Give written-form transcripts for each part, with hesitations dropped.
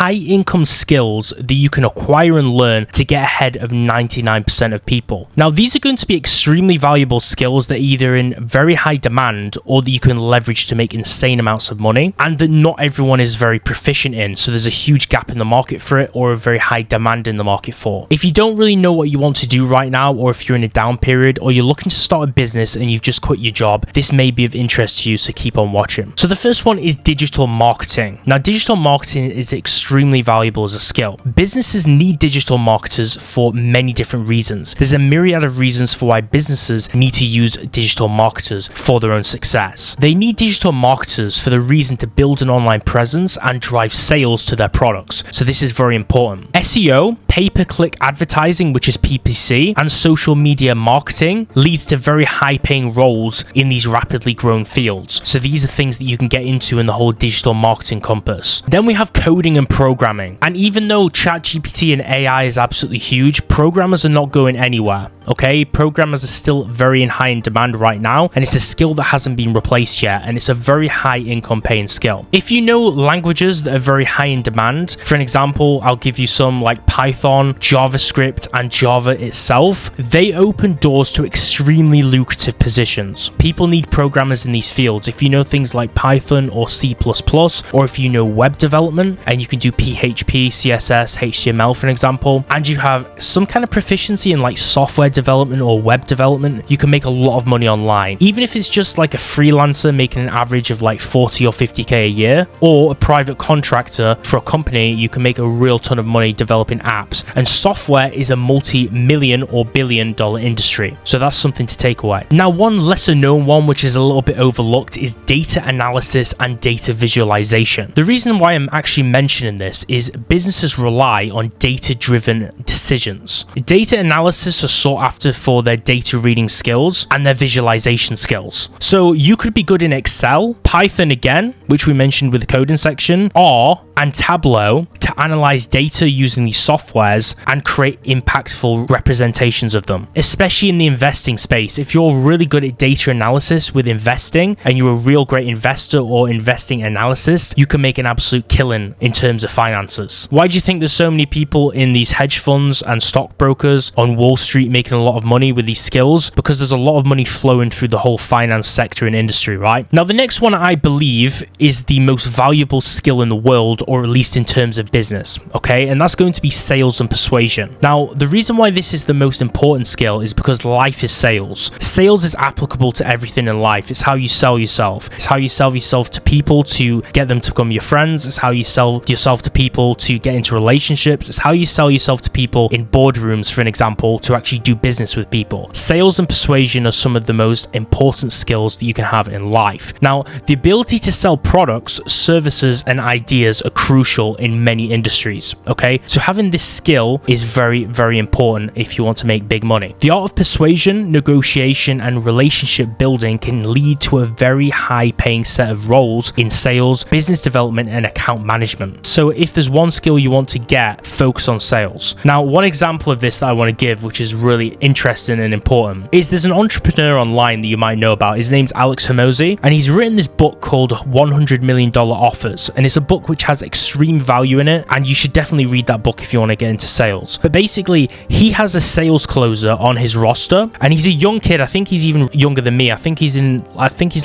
high income skills that you can acquire and learn to get ahead of 99% of people. Now, these are going to be extremely valuable skills that are either in very high demand or that you can leverage to make insane amounts of money, and that not everyone is very proficient in. So there's a huge gap in the market for it, or a very high demand in the market for. If you don't really know what you want to do right now, or if you're in a down period, or you're looking to start a business and you've just quit your job, this may be of interest to you, so keep on watching. So the first one is digital marketing. Now, digital marketing is extremely valuable as a skill. Businesses need digital marketers for many different reasons. There's a myriad of reasons for why businesses need to use digital marketers for their own success. They need digital marketers for the reason to build an online presence and drive sales to their products. So this is very important. SEO, pay-per-click advertising, which is PPC, and social media marketing leads to very high-paying roles in these rapidly growing fields. So these are things that you can get into in the whole digital marketing compass. Then we have coding and programming. And even though ChatGPT and AI is absolutely huge, programmers are not going anywhere. Okay, programmers are still very high in demand right now, and it's a skill that hasn't been replaced yet, and it's a very high income paying skill. If you know languages that are very high in demand, for an example, I'll give you some like Python, JavaScript, and Java itself, they open doors to extremely lucrative positions. People need programmers in these fields. If you know things like Python or C++, or if you know web development, and you can do PHP, CSS, HTML, for an example, and you have some kind of proficiency in like software development or web development, you can make a lot of money online. Even if it's just like a freelancer making an average of like 40 or 50k a year, or a private contractor for a company, you can make a real ton of money developing apps. And software is a multi-million or billion-dollar industry. So that's something to take away. Now, one lesser known one, which is a little bit overlooked, is data analysis and data visualization. The reason why I'm actually mentioning this is businesses rely on data-driven decisions. Data analysis are sought after for their data reading skills and their visualization skills. So you could be good in Excel, Python again, which we mentioned with the coding section, R and Tableau to analyze data using these softwares and create impactful representations of them. Especially in the investing space, if you're really good at data analysis with investing and you're a real great investor or investing analyst, you can make an absolute killing in terms of finances. Why do you think there's so many people in these hedge funds and stockbrokers on Wall Street making a lot of money with these skills? Because there's a lot of money flowing through the whole finance sector and industry, right? Now, the next one I believe is the most valuable skill in the world, or at least in terms of business, okay? And that's going to be sales and persuasion. Now, the reason why this is the most important skill is because life is sales. Sales is applicable to everything in life. It's how you sell yourself. It's how you sell yourself to people to get them to become your friends. It's how you sell yourself to people to get into relationships. It's how you sell yourself to people in boardrooms, for an example, to actually do business with people. Sales and persuasion are some of the most important skills that you can have in life. Now, the ability to sell products, services, and ideas are crucial in many industries, okay? So having this skill is very, very important if you want to make big money. The art of persuasion, negotiation, and relationship building can lead to a very high-paying set of roles in sales, business development, and account management. So if there's one skill you want to get, focus on sales. Now, one example of this that I want to give, which is really interesting and important, is there's an entrepreneur online that you might know about. His name's Alex Hormozi, and he's written this book called $100 Million Offers, and it's a book which has extreme value in it, and you should definitely read that book if you want to get into sales. But basically, he has a sales closer on his roster, and he's a young kid. I think he's even younger than me. I think he's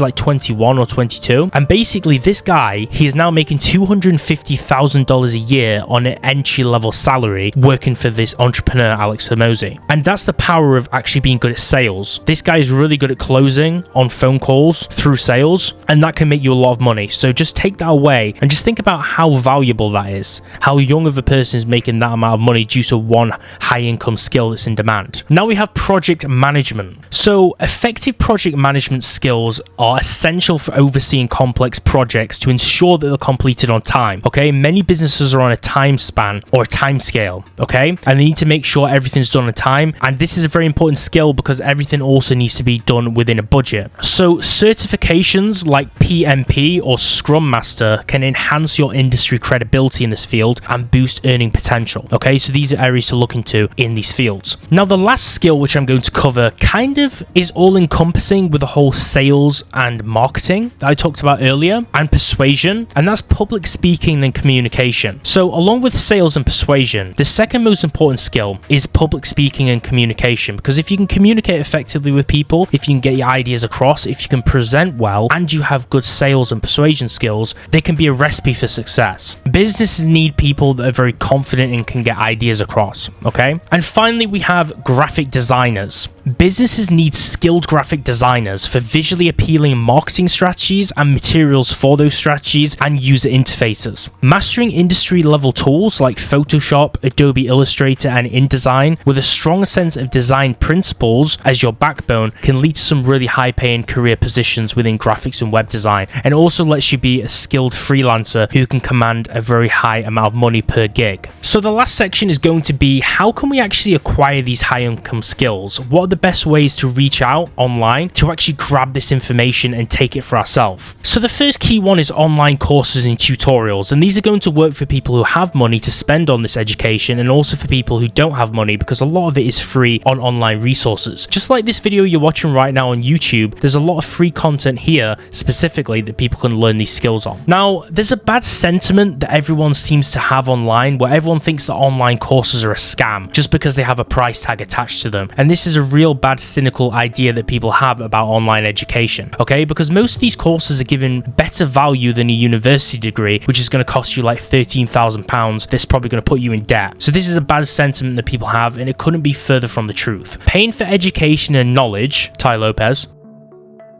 like 21 or 22. And basically, this guy, he is now making $250,000 a year on an entry-level salary working for this entrepreneur, Alex Hormozi. And that's the power of actually being good at sales. This guy is really good at closing on phone calls through sales, and that can make you a lot of money. So just take that away and just think about how valuable that is. How young of a person is making that amount of money due to one high income skill that's in demand. Now we have project management. So effective project management skills are essential for overseeing complex projects to ensure that they're completed on time. Okay, many businesses are on a time span or a time scale, okay, and they need to make sure everything's done on time. And this is a very important skill because everything also needs to be done within a budget. So certifications like PMP or Scrum Master can enhance your industry credibility in this field. field and boost earning potential. Okay, so these are areas to look into in these fields. Now, the last skill which I'm going to cover kind of is all encompassing with the whole sales and marketing that I talked about earlier, and persuasion, and that's public speaking and communication. So along with sales and persuasion, the second most important skill is public speaking and communication, because if you can communicate effectively with people, if you can get your ideas across, if you can present well, and you have good sales and persuasion skills, they can be a recipe for success. Businesses need people that are very confident and can get ideas across, okay? And finally, we have graphic designers. Businesses need skilled graphic designers for visually appealing marketing strategies and materials for those strategies and user interfaces. Mastering industry level tools like Photoshop, Adobe Illustrator, and InDesign with a strong sense of design principles as your backbone can lead to some really high paying career positions within graphics and web design, and also lets you be a skilled freelancer who can command a very high amount of money per gig. So the last section is going to be, how can we actually acquire these high income skills? What are the best ways to reach out online to actually grab this information and take it for ourselves? So the first key one is online courses and tutorials, and these are going to work for people who have money to spend on this education, and also for people who don't have money, because a lot of it is free on online resources. Just like this video you're watching right now on YouTube, there's a lot of free content here specifically that people can learn these skills on. Now, there's a bad sentiment that everyone seems to have online, where everyone thinks that online courses are a scam just because they have a price tag attached to them, and this is a real bad cynical idea that people have about online education, okay? Because most of these courses are given better value than a university degree, which is going to cost you like £13,000. That's probably going to put you in debt. So this is a bad sentiment that people have, and it couldn't be further from the truth. Paying for education and knowledge, Ty Lopez,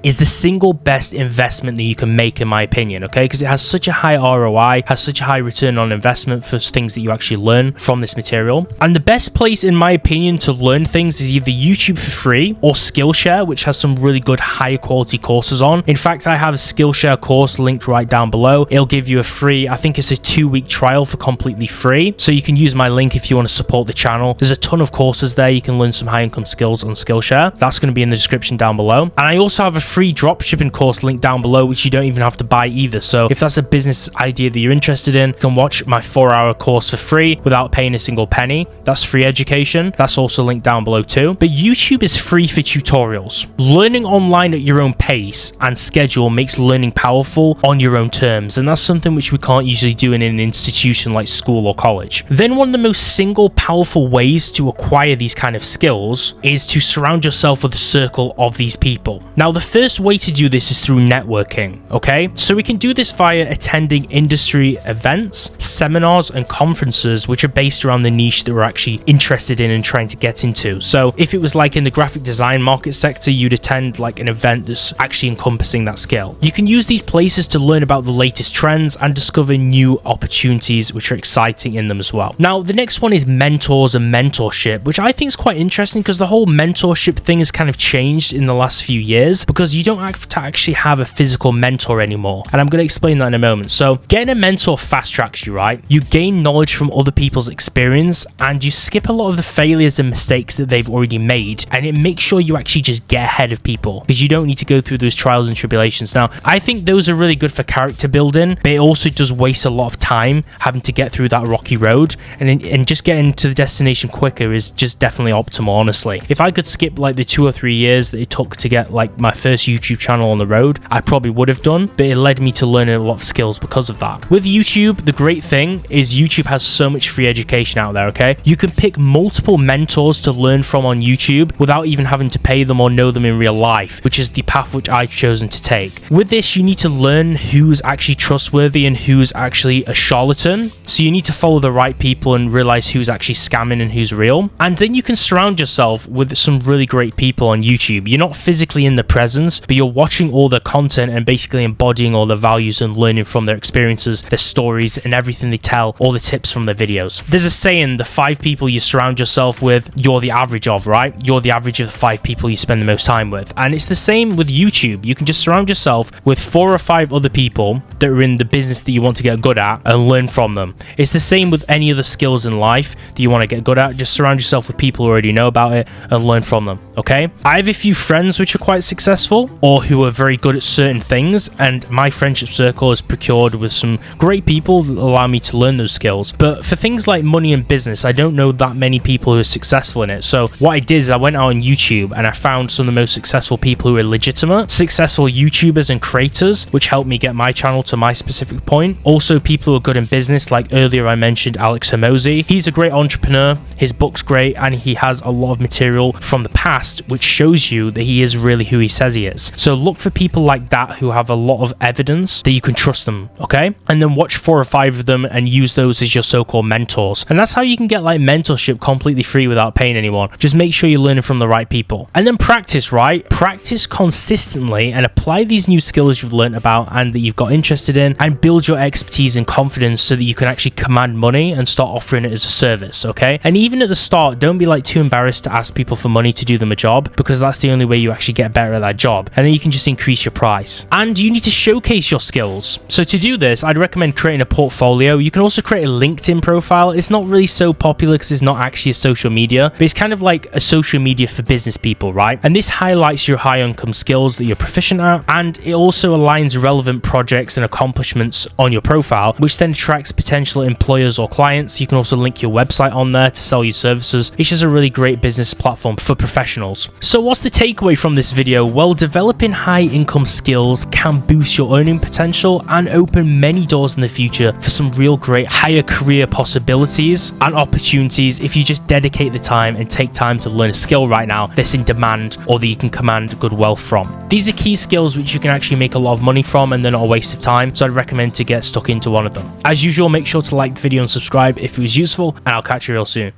is the single best investment that you can make, in my opinion, okay? Because it has such a high ROI, has such a high return on investment for things that you actually learn from this material. And the best place, in my opinion, to learn things is either YouTube for free or Skillshare, which has some really good high quality courses on. In fact, I have a Skillshare course linked right down below. It'll give you a free, I think it's a 2-week trial for completely free. So you can use my link if you want to support the channel. There's a ton of courses there. You can learn some high income skills on Skillshare. That's going to be in the description down below. And I also have a free dropshipping course linked down below, which you don't even have to buy either. So if that's a business idea that you're interested in, you can watch my 4-hour course for free without paying a single penny. That's free education. That's also linked down below too. But YouTube is free for tutorials. Learning online at your own pace and schedule makes learning powerful on your own terms, and that's something which we can't usually do in an institution like school or college. Then one of the most single powerful ways to acquire these kind of skills is to surround yourself with a circle of these people. Now, the first way to do this is through networking, okay? So we can do this via attending industry events, seminars, and conferences which are based around the niche that we're actually interested in and trying to get into. So if it was like in the graphic design market sector, you'd attend like an event that's actually encompassing that skill. You can use these places to learn about the latest trends and discover new opportunities which are exciting in them as well. Now, the next one is mentors and mentorship, which I think is quite interesting because the whole mentorship thing has kind of changed in the last few years, because you don't have to actually have a physical mentor anymore, and I'm going to explain that in a moment. So getting a mentor fast tracks you, right? You gain knowledge from other people's experience, and you skip a lot of the failures and mistakes that they've already made, and it makes sure you actually just get ahead of people, because you don't need to go through those trials and tribulations. Now, I think those are really good for character building, but it also does waste a lot of time having to get through that rocky road, and just getting to the destination quicker is just definitely optimal, honestly. If I could skip like the 2 or 3 years that it took to get like my first YouTube channel on the road, I probably would have done, but it led me to learning a lot of skills because of that. With YouTube, the great thing is YouTube has so much free education out there, okay? You can pick multiple mentors to learn from on YouTube without even having to pay them or know them in real life, which is the path which I've chosen to take. With this, you need to learn who's actually trustworthy and who's actually a charlatan. So you need to follow the right people and realize who's actually scamming and who's real. And then you can surround yourself with some really great people on YouTube. You're not physically in the presence, but you're watching all their content and basically embodying all the values and learning from their experiences, their stories, and everything they tell, all the tips from their videos. There's a saying, the 5 people you surround yourself with, you're the average of, right? You're the average of the 5 people you spend the most time with. And it's the same with YouTube. You can just surround yourself with 4 or 5 other people that are in the business that you want to get good at and learn from them. It's the same with any other skills in life that you want to get good at. Just surround yourself with people who already know about it and learn from them, okay? I have a few friends which are quite successful, successful or who are very good at certain things, and my friendship circle is procured with some great people that allow me to learn those skills. But for things like money and business, I don't know that many people who are successful in it. So what I did is I went out on YouTube and I found some of the most successful people who are legitimate, successful YouTubers and creators, which helped me get my channel to my specific point. Also people who are good in business, like earlier I mentioned Alex Hormozi. He's a great entrepreneur, his book's great, and he has a lot of material from the past which shows you that he is really who he says he is. So look for people like that who have a lot of evidence that you can trust them, okay? And then watch 4 or 5 of them and use those as your so-called mentors. And that's how you can get like mentorship completely free without paying anyone. Just make sure you're learning from the right people. And then practice, right? Practice consistently and apply these new skills you've learned about and that you've got interested in, and build your expertise and confidence so that you can actually command money and start offering it as a service, okay? And even at the start, don't be like too embarrassed to ask people for money to do them a job, because that's the only way you actually get better at that job. And then you can just increase your price. And you need to showcase your skills. So to do this, I'd recommend creating a portfolio. You can also create a LinkedIn profile. It's not really so popular because it's not actually a social media, but it's kind of like a social media for business people, right? And this highlights your high income skills that you're proficient at, and it also aligns relevant projects and accomplishments on your profile, which then attracts potential employers or clients. You can also link your website on there to sell your services. It's just a really great business platform for professionals. So what's the takeaway from this video? Well, developing high income skills can boost your earning potential and open many doors in the future for some real great higher career possibilities and opportunities if you just dedicate the time and take time to learn a skill right now that's in demand or that you can command good wealth from. These are key skills which you can actually make a lot of money from, and they're not a waste of time, so I'd recommend to get stuck into one of them. As usual, make sure to like the video and subscribe if it was useful, and I'll catch you real soon.